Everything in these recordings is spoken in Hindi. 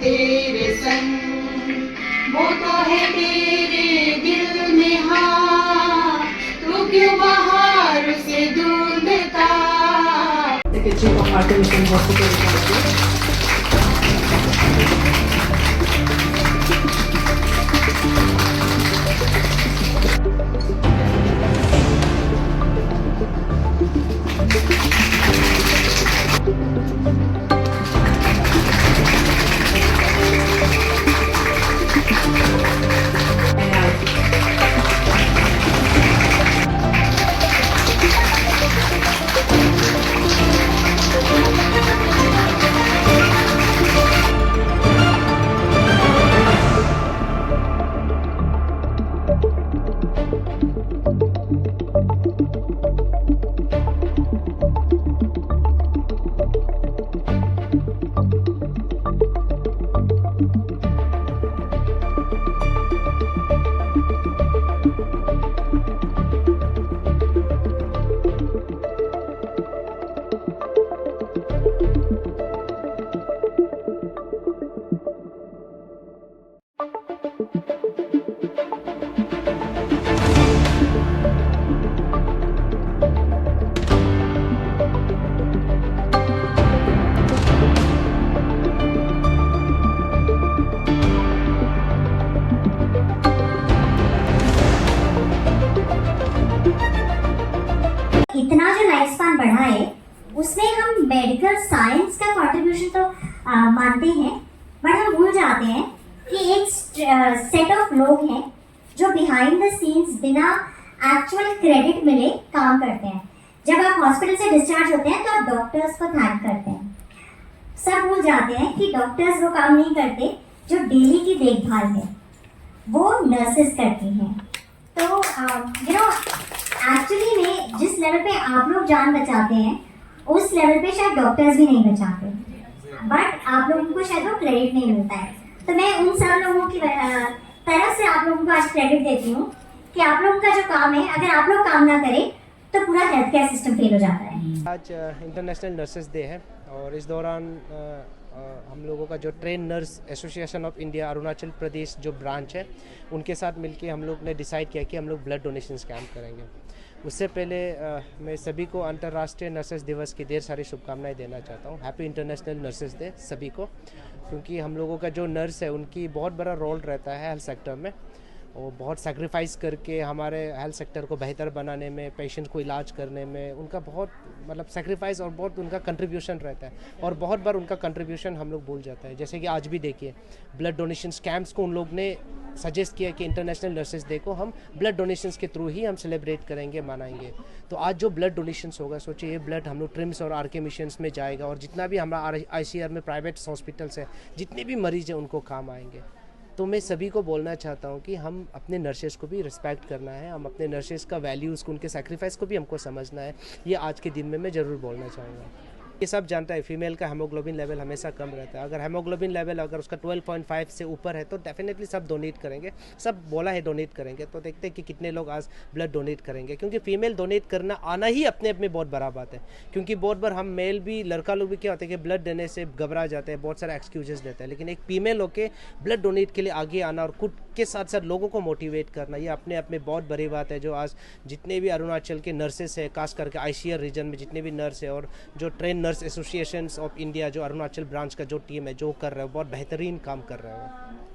तेरे संग वो तो है मेरे दिल में, हाँ तू क्यों बाहर से ढूंढता। Chief of heart mission hospital इतना जो लाइफ स्पैन बढ़ा है उसमें हम मेडिकल साइंस का कंट्रीब्यूशन तो मानते हैं, बट हम भूल जाते हैं कि एक सेट ऑफ लोग हैं जो बिहाइंड द सीन्स बिना एक्चुअल क्रेडिट मिले काम करते हैं। जब आप हॉस्पिटल से डिस्चार्ज होते हैं तो आप डॉक्टर्स को थैंक करते हैं। सब भूल जाते हैं कि डॉक्टर्स वो काम नहीं करते जो डेली की देखभाल है वो नर्सेस करती हैं। तो एक्चुअली में जिस लेवल पे आप लोग जान बचाते हैं उस लेवल पे शायद डॉक्टर्स भी नहीं बचाते, बट आप लोगों को शायद वो क्रेडिट नहीं मिलता है। तो मैं उन सब लोगों की तरफ से आप लोगों को आज क्रेडिट देती हूँ कि आप लोगों का जो काम है, अगर आप लोग काम ना करें तो पूरा हेल्थ केयर सिस्टम फेल हो जाता है। आज इंटरनेशनल नर्सेस डे है और इस दौरान हम लोगों का जो train nurse association of India Arunachal Pradesh जो ब्रांच है उनके साथ मिलके हम लोग ने डिसाइड किया कि हम लोग ब्लड डोनेशन कैंप करेंगे। उससे पहले मैं सभी को अंतर्राष्ट्रीय नर्सेस दिवस की ढेर सारी शुभकामनाएं देना चाहता हूँ। हैप्पी इंटरनेशनल नर्सेस डे सभी को, क्योंकि हम लोगों का जो नर्स है उनकी बहुत बड़ा रोल रहता है हेल्थ सेक्टर में। वो बहुत सैक्रिफाइस करके हमारे हेल्थ सेक्टर को बेहतर बनाने में, पेशेंट को इलाज करने में उनका बहुत सैक्रिफाइस और बहुत उनका कंट्रीब्यूशन रहता है। और बहुत बार उनका कंट्रीब्यूशन हम लोग भूल जाते हैं। जैसे कि आज भी देखिए ब्लड डोनेशन कैंप्स को उन लोग ने सजेस्ट किया कि इंटरनेशनल नर्सेस डे को हम ब्लड डोनेशंस के थ्रू ही हम सेलिब्रेट करेंगे, मनाएंगे। तो आज जो ब्लड डोनेशंस होगा, सोचिए ये ब्लड हम लोग ट्रिम्स और आरके मिशंस में जाएगा और जितना भी हमारा ICR में प्राइवेट हॉस्पिटल्स है, जितने भी मरीज हैं उनको काम आएंगे। तो मैं सभी को बोलना चाहता हूँ कि हम अपने नर्सेस को भी रिस्पेक्ट करना है, हम अपने नर्सेस का वैल्यूज़ को, उनके सैक्रिफाइस को भी हमको समझना है। ये आज के दिन में मैं ज़रूर बोलना चाहूँगा। ये सब जानता है फीमेल का हेमोग्लोबिन लेवल हमेशा कम रहता है। अगर हेमोग्लोबिन लेवल अगर उसका 12.5 से ऊपर है तो डेफिनेटली सब डोनेट करेंगे, सब बोला है डोनेट करेंगे। तो देखते हैं कि कितने लोग आज ब्लड डोनेट करेंगे, क्योंकि फीमेल डोनेट करना आना ही अपने आप में बहुत बड़ा बात है। क्योंकि बहुत बार हम मेल भी, लड़का लोग भी क्या होता है कि ब्लड देने से घबरा जाते हैं, बहुत सारे एक्सक्यूजेस देते हैं, लेकिन एक फीमेल होकर ब्लड डोनेट के लिए आगे आना और खुद के साथ साथ लोगों को मोटिवेट करना, ये अपने आप में बहुत बड़ी बात है। जो आज जितने भी अरुणाचल के नर्सेस है, खास करके ICR रीजन में जितने भी नर्स है और जो train nurse association of India जो अरुणाचल ब्रांच का जो टीम है जो कर रहे हो, बहुत बेहतरीन काम कर रहे हो।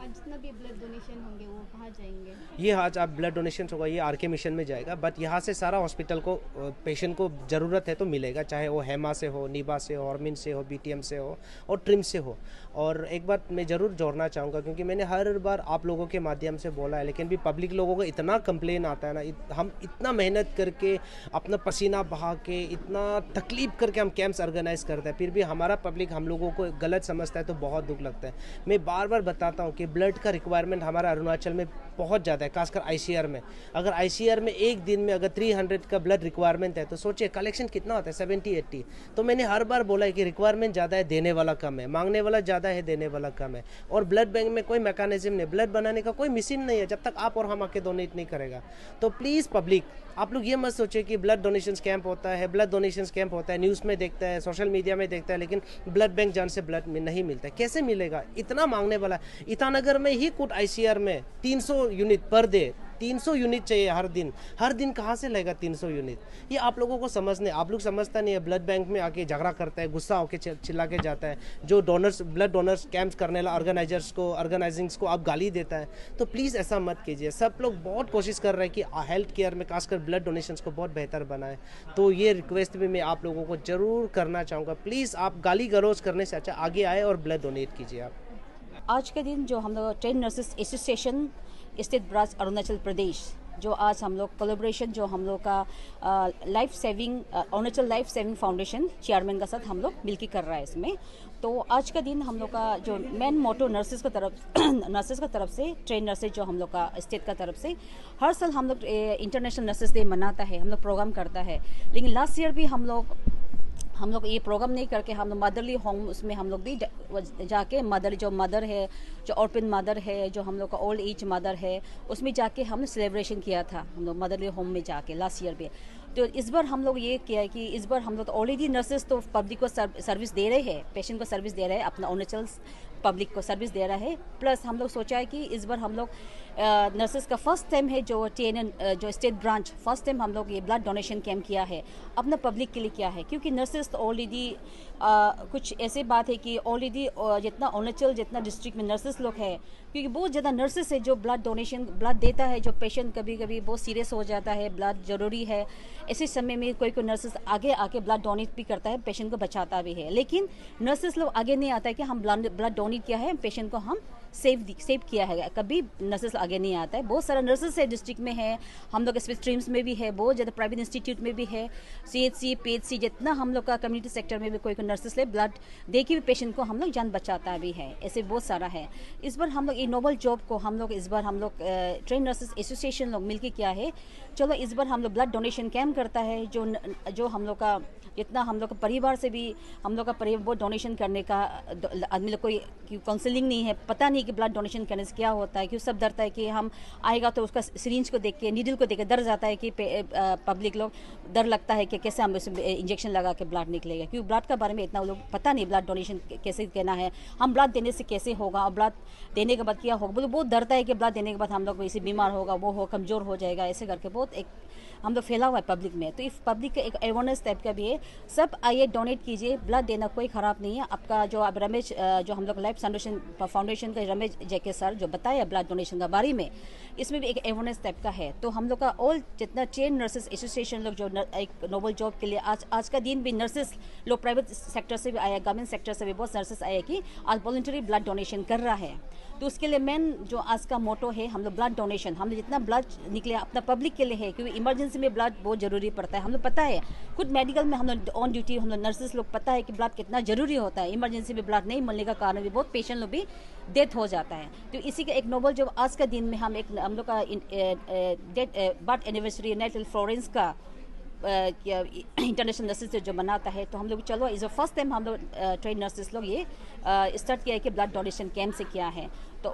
आज जितना भी ब्लड डोनेशन होंगे वो कहाँ जाएंगे? ये आज आप ब्लड डोनेशन होगा ये RK मिशन में जाएगा, बट यहाँ से सारा हॉस्पिटल को पेशेंट को ज़रूरत है तो मिलेगा, चाहे वो हेमा से हो, नीबा से हो, ऑर्मिन से हो, BTM से हो और ट्रिम से हो। और एक बात मैं ज़रूर जोड़ना चाहूँगा, क्योंकि मैंने हर बार आप लोगों के माध्यम से बोला है, लेकिन भी पब्लिक लोगों को इतना कंप्लेन आता है ना, हम इतना मेहनत करके अपना पसीना बहा के इतना तकलीफ करके हम कैंप्स ऑर्गेनाइज करते हैं, फिर भी हमारा पब्लिक हम लोगों को गलत समझता है तो बहुत दुख लगता है। मैं बार बार बताता हूँ कि ब्लड का रिक्वायरमेंट हमारा अरुणाचल में बहुत ज़्यादा है, खासकर ICR में। अगर ICR में एक दिन में अगर 300 का ब्लड रिक्वायरमेंट है तो सोचिए कलेक्शन कितना होता है, 70-80। तो मैंने हर बार बोला है कि रिक्वायरमेंट ज़्यादा है, देने वाला कम है, मांगने वाला ज़्यादा है, देने वाला कम है। और ब्लड बैंक में कोई मैकेनिज्म नहीं, ब्लड बनाने का कोई मशीन नहीं है जब तक आप और हम आके डोनेट नहीं करेगा। तो प्लीज़ पब्लिक, आप लोग ये मत सोचिए कि ब्लड डोनेशन कैंप होता है, ब्लड डोनेशन कैंप होता है, न्यूज़ में देखता है, सोशल मीडिया में देखता है, लेकिन ब्लड बैंक जान से ब्लड में नहीं मिलता है। कैसे मिलेगा? इतना मांगने वाला। ईटानगर में ही कुछ ICR में 300 यूनिट पर डे, 300 यूनिट चाहिए हर दिन कहाँ से लेगा 300 यूनिट? ये आप लोगों को समझने, आप लोग समझता नहीं है। ब्लड बैंक में आके झगड़ा करता है, गुस्सा होकर चिल्ला के जाता है, जो डोनर्स ब्लड डोनर्स कैंप्स करने वाला ऑर्गेनाइजिंग्स को आप गाली देता है। तो प्लीज़ ऐसा मत कीजिए। सब लोग बहुत कोशिश कर रहे हैं कि हेल्थ केयर में खासकर ब्लड डोनेशन को बहुत बेहतर बनाए। तो ये रिक्वेस्ट भी मैं आप लोगों को ज़रूर करना चाहूँगा, प्लीज़ आप गाली गलौज करने से अच्छा आगे आए और ब्लड डोनेट कीजिए आप। आज के दिन जो हम लोग train nurses association state branch Arunachal Pradesh, जो आज हम लोग कोलैबोरेशन जो हम लोग का life saving Arunachal life saving foundation chairman का साथ हम लोग मिलकर कर रहा है इसमें। तो आज का दिन हम लोग का जो मेन मोटो नर्सेस का तरफ से ट्रेन नर्सेज जो हम लोग का स्टेट का तरफ से हर साल हम लोग इंटरनेशनल नर्सेस डे मनाता है, हम लोग प्रोग्राम करता है। लेकिन लास्ट ईयर भी हम लोग ये प्रोग्राम नहीं करके हम लोग मदरली होम उसमें हम लोग भी जाके मदर है, जो ऑर्फन मदर है, जो हम लोग का ओल्ड एज मदर है, उसमें जाके हमने सेलिब्रेशन किया था हम लोग मदरली होम में जाके लास्ट ईयर पे। तो इस बार हम लोग ये किया है कि इस बार हम लोग तो ऑलरेडी नर्सेस तो पब्लिक को सर्विस दे रहे हैं, पेशेंट को सर्विस दे रहे हैं, अपना अरुणाचल पब्लिक को सर्विस दे रहा है। प्लस हम लोग सोचा है कि इस बार हम लोग नर्सेस का फर्स्ट टाइम है जो TNN जो स्टेट ब्रांच फर्स्ट टाइम हम लोग ये ब्लड डोनेशन कैंप किया है अपना पब्लिक के लिए किया है। क्योंकि नर्सेस तो ऑलरेडी कुछ ऐसे बात है कि ऑलरेडी जितना अरुणाचल जितना डिस्ट्रिक्ट में नर्सेस लोग है, क्योंकि बहुत ज़्यादा नर्सेस है जो ब्लड देता है, जो पेशेंट कभी कभी बहुत सीरियस हो जाता है, ब्लड ज़रूरी है, ऐसे समय में कोई नर्सेस आगे आके ब्लड डोनेट भी करता है, पेशेंट को बचाता भी है। लेकिन नर्सेस लोग आगे नहीं आता है कि हम ब्लड डोनेट किया है, पेशेंट को हम सेव किया है, कभी नर्सेस आगे नहीं आता है। बहुत सारा नर्सेस है डिस्ट्रिक्ट में है, हम लोग स्ट्रीम्स में भी है, बहुत ज़्यादा प्राइवेट इंस्टीट्यूट में भी है, CHC PHC जितना हम लोग का कम्युनिटी सेक्टर में भी कोई नर्सेस ले ब्लड दे के भी पेशेंट को हम लोग जान बचाता भी है, ऐसे बहुत सारा है। इस बार हम लोग ये नोबल जॉब को हम लोग इस बार हम लोग ट्रेन नर्सेस एसोसिएशन लोग मिलकर किया है। चलो इस बार हम लोग ब्लड डोनेशन कैंप करता है, जो हम लोग का जितना हम लोग का परिवार से भी हम लोग का परिवार बहुत डोनेशन करने का आदमी लोग कोई काउंसलिंग नहीं है, पता नहीं कि ब्लड डोनेशन करने से क्या होता है, क्यों सब डरता है कि हम आएगा तो उसका सिरिंज को देख के नीडल को देख के डर जाता है कि पब्लिक लोग डर लगता है कि कैसे हम उसमें इंजेक्शन लगा के ब्लड निकलेगा, क्योंकि ब्लड के बारे में इतना लोग पता नहीं ब्लड डोनेशन कैसे कहना है, हम ब्लड देने से कैसे होगा और ब्लड देने के बाद क्या होगा, बोलो बहुत डरता है कि ब्लड देने के बाद हम लोग वैसे बीमार होगा, वो हो कमज़ोर हो जाएगा, ऐसे करके बहुत एक हम लोग फैला हुआ है पब्लिक में। तो इस पब्लिक का एक अवेयरनेस टाइप का भी है, सब आइए डोनेट कीजिए, ब्लड देना कोई ख़राब नहीं है। आपका जो अब रमेश जो हम लोग लाइफ फाउंडेशन के रमेश जेके सर जो बताया ब्लड डोनेशन के बारे में, इसमें भी एक अवेयरनेस टाइप का है। तो हम लोग का ऑल जितना ट्रेन नर्सेस एसोसिएशन लोग जो एक नोबल जॉब के लिए आज का दिन भी नर्सेस लोग प्राइवेट सेक्टर से भी आया, गवर्नमेंट सेक्टर से भी बहुत नर्सेस आए कि आज वॉलंटरी ब्लड डोनेशन कर रहा है। तो उसके लिए मेन जो आज का मोटो है हम लोग ब्लड डोनेशन, हम लोग जितना ब्लड निकले अपना पब्लिक के लिए है, क्योंकि इमरजेंसी में ब्लड बहुत ज़रूरी पड़ता है। हम लोग पता है खुद मेडिकल में हम लोग ऑन ड्यूटी हम लोग नर्सेस लोग पता है कि ब्लड कितना ज़रूरी होता है, इमरजेंसी में ब्लड नहीं मिलने का कारण भी बहुत पेशेंट लोग भी डेथ हो जाता है। तो इसी का एक नोबल जो आज का दिन में हम लोग का बर्थ एनिवर्सरी नेशनल फ्लोरेंस का इंटरनेशनल नर्सेज जो बनाता है, तो हम लोग चलो इज़ फर्स्ट टाइम हम लोग ट्रेन नर्सेज लोग ये स्टार्ट किया है कि ब्लड डोनेशन कैंप से किया है। तो